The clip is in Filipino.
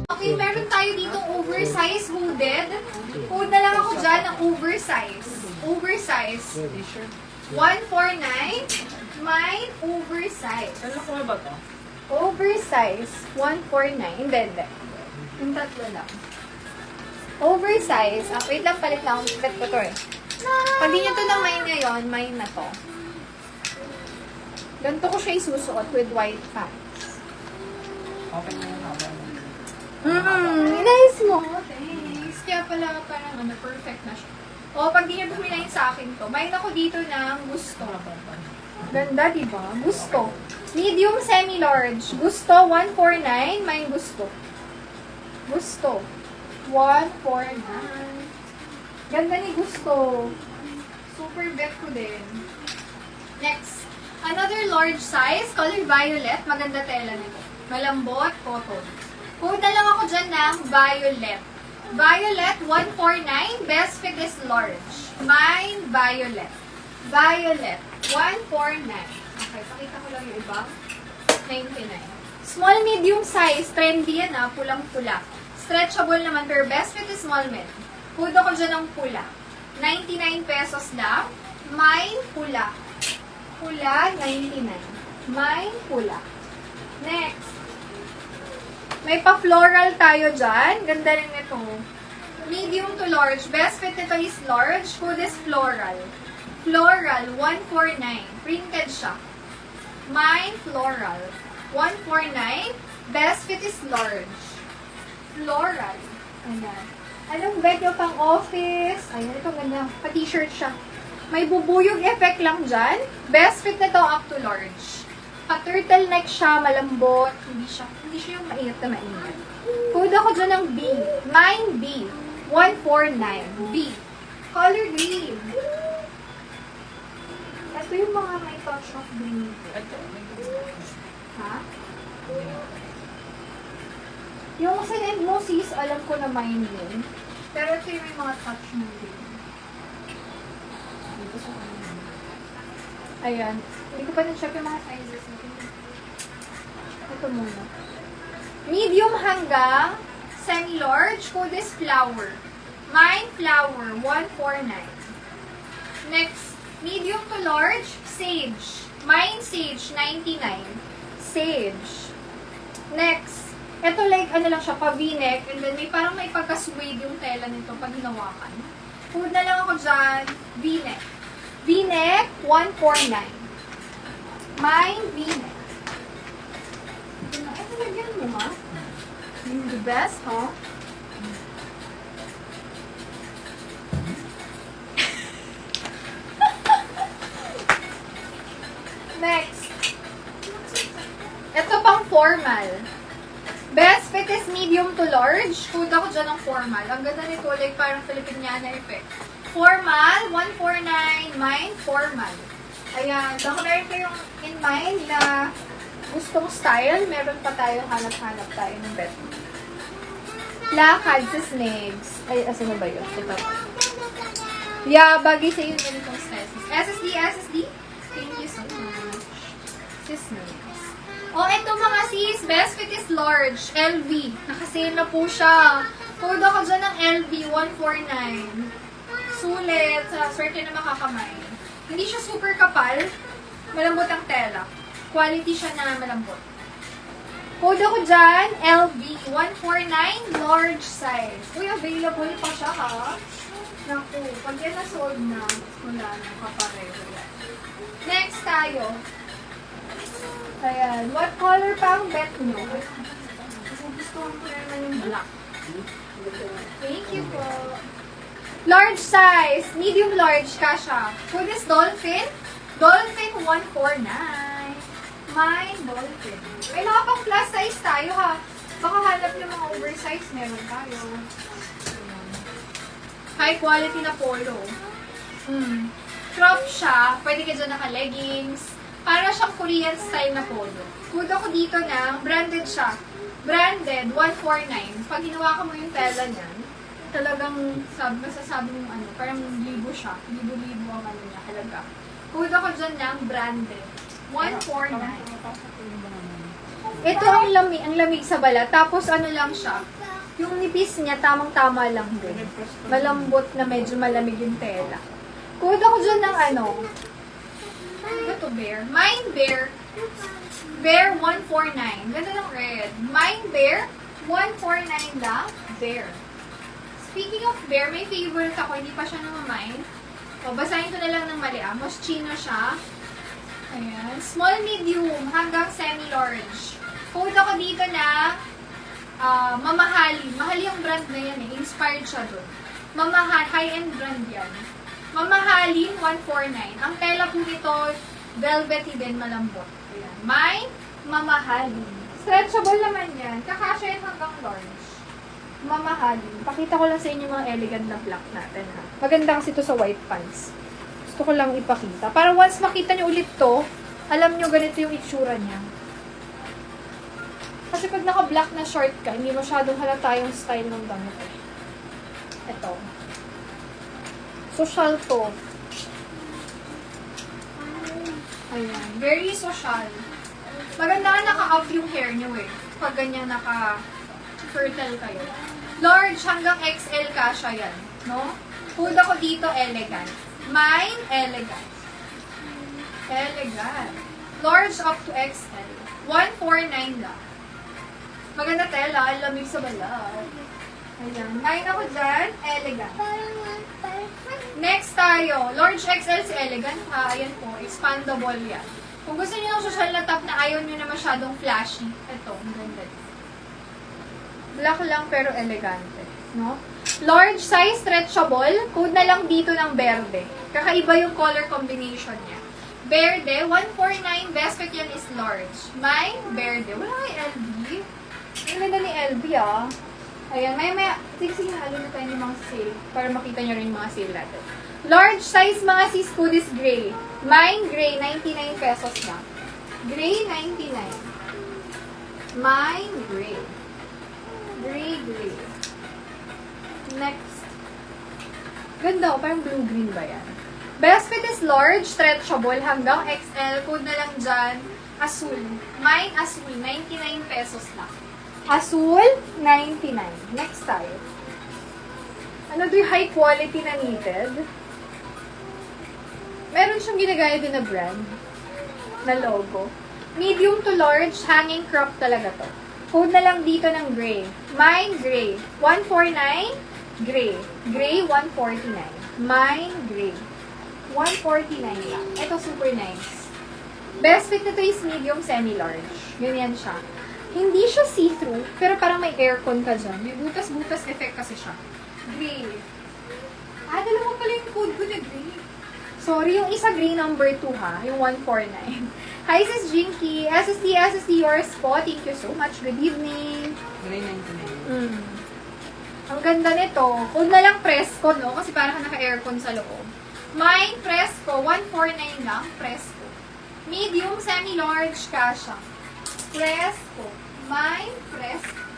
Okay, meron tayo ditong oversize hooded. Hood na lang ako dyan ng oversize. Oversize. 149. Mine, oversize. Ano ko ba ito? Oversize, 149. Hindi. Yung tatlo lang. Oversize. Ah, wait lang, palit lang. Bet ko to eh. Pag di nyo to ng mine ngayon, mine na to. Ganito ko siya isusuot with white pants. Okay na yun. Nice mo. Thanks. Kaya pala parang perfect na siya. O, pag di nyo bumili sa akin to, mine ako dito ng gusto. Ganda, diba? Gusto. Medium, semi-large. Gusto, 149. Mine gusto. Gusto. 149. Ganda ni gusto. Super bet ko din. Next. Another large size, color violet. Maganda tela nito. Malambot, cotton. Code na lang ako dyan ng violet. Violet, 149. Best fit is large. Mine, violet. Violet, 149. Okay, pakita ko lang yung iba. 99. Small, medium size. Trendy yan ah. Pulang-pula. Stretchable naman. Pero best fit is small men. Code ako dyan ng pula. 99 pesos lang. Mine, pula. Pula, 99. Mine, pula. Next. May pa-floral tayo dyan. Ganda rin ito. Medium to large. Best fit nito is large. Code is floral. Floral, 149. Printed siya. Mine, floral. 149. Best fit is large. Floral. Ayan. Anong bed nyo pang office? Ayan, ito ganda. Pa-t-shirt siya. May bubuyog effect lang dyan. Best fit nito up to large. Pa-turtleneck siya, malambot. Hindi siya yung mainit na mainit. Code ako dyan ng B. Mine, B. 149. B. Color green. Ito yung mga may touch of green. Ha? Yung sinend mo, sis, alam ko na mine yun. Pero ito yung may mga touch ng green. Dito sa kanina. Ayan. Hindi ko pa na-check yung mga sizes natin. Ito muna. Medium hanggang semi-large. Code is flower. Mine, flower. 149. Next. Medium to large. Sage. Mine, sage. 99. Sage. Next. Ito like, ano lang siya, pa-v-neck. And then may parang may pagka-suede yung tela nito pag hinawakan. Code na lang ako dyan. V-neck. V-neck, 149. Mine, V-neck. Ito lagyan mo, ha? Yung the best, ha? Next. Ito pang formal. Best fit is medium to large. Code ako dyan ng formal. Ang ganda nito, like parang Filipiniana effect. Formal, 149. Mine, formal. Ayan. Baka meron kayong in mind na gustong style. Meron pa tayong hanap-hanap tayo ng bet. Lakad sa snakes. Ay, asan na ba yun? Ito. Yeah, bagay sa yun ganitong styles. SSD. Thank you so much. Sis snakes. Oh, ito mga sis. Best fit is large. LV. Nakasale na po siya. Code ako dyan ng LV, 149. Sulit, sa swerte na makakamay. Hindi siya super kapal. Malambot ang tela. Quality siya na malambot. Code ako dyan, LV, 149, large size. Uy, available pa siya ha. Naku, pag yan na-sold na, wala na, kapareho. Next tayo. Ayan, what color pa ang bet nyo? Gusto ko naman yung black. Thank you po. Large size, medium large, kasha. Code is Dolphin. Dolphin 149. Mine, Dolphin. May mga pang plus size tayo ha. Baka hanap yung mga oversize, meron tayo. High quality na polo. Crop siya, pwede ka dyan naka-leggings. Para siyang Korean style na polo. Code ako dito ng branded siya. Branded, 149. Pag hinawakan mo yung tela niyan, Talagang masasabi mong ano, parang libo siya. Libo-libo ang ano niya, halaga. Code ako dyan ng branded. 149. Ito ang lamig sa balat. Tapos ano lang siya, yung nipis niya tamang-tama lang din. Malambot na medyo malamig yung tela. Code ako dyan ng ano, ano to, Bear? Mine Bear. Bear 149. Ganda ng red. Mine Bear 149 lang. Bear. Speaking of Bear, may favorite ako. Hindi pa siya namamine. O, basahin ko na lang ng mali. Moschino siya. Ayan. Small, medium, hanggang semi-large. Code ako dito na mamahali. Mahal yung brand na yan eh. Inspired siya dun. High-end brand yan. Mamahalin, 149. Ang tela po nito, velvety din, malambot. Ayan. May mamahalin. Stretchable naman yan. Kakasya yan hanggang large. Mamahalin. Pakita ko lang sa inyo mga elegant na black natin ha. Maganda kasi ito sa white pants. Gusto ko lang ipakita. Para once makita nyo ulit to, alam nyo ganito yung itsura niya. Kasi pag naka-black na short ka, hindi masyadong halata yung style ng damit. Ito. Social to. Ayan. Very social. Maganda nga naka-up yung hair nyo eh. Pag ganyan naka-turtle kayo. Large hanggang XL kasha yan. No? Food ako dito, elegant. Mine, elegant. Elegant. Large up to XL. 149 lang. Maganda tela, lamig sa balat. Ayan. Mine ako dyan, elegant. Next tayo. Large XL si elegant ha. Ayan po, expandable yan. Kung gusto niyo ng social na top na ayaw niyo na masyadong flashy, ito, ang ganda. Black lang pero elegante. No? Large size, stretchable. Code na lang dito ng berde. Kakaiba yung color combination niya. Berde, 149. Best fit yan is large. Mine, berde. Wala kay LB. Ang ganda ni LB ah. Ayan, may sige, halo na tayo ng mga sale para makita nyo rin yung mga sale natin. Large size mga sis, code is gray. Mine, gray, 99 pesos lang. Gray, 99. Mine, gray. Gray. Next. Ganda, parang blue-green ba yan? Best fit is large, stretchable, hanggang XL. Code na lang dyan, asul. Mine, asul, 99 pesos lang. Asul, 99. Next tayo. Another high quality na knitted. Meron siyang ginagaya din na brand. Na logo. Medium to large, hanging crop talaga to. Code na lang dito ng gray. Mine, gray. 149, gray. Gray, 149. Mine, gray. 149 lang. Ito, super nice. Best fit nito is medium, semi-large. Ganyan siya. Hindi siya see-through, pero parang may aircon ka dyan. May butas-butas effect kasi siya. Gray. Dalawa pala yung code ko na gray. Sorry, yung isa gray number 2 ha. Yung 149. Hi, Sis Jinky. SSD yours po. Thank you so much. Good evening. Gray 99. Ang ganda nito. Code na lang Fresco, no? Kasi parang naka-aircon sa loob. Mine, Fresco. 149 lang. Fresco. Medium, semi-large, kasha. Fresco. Mine, Fresco.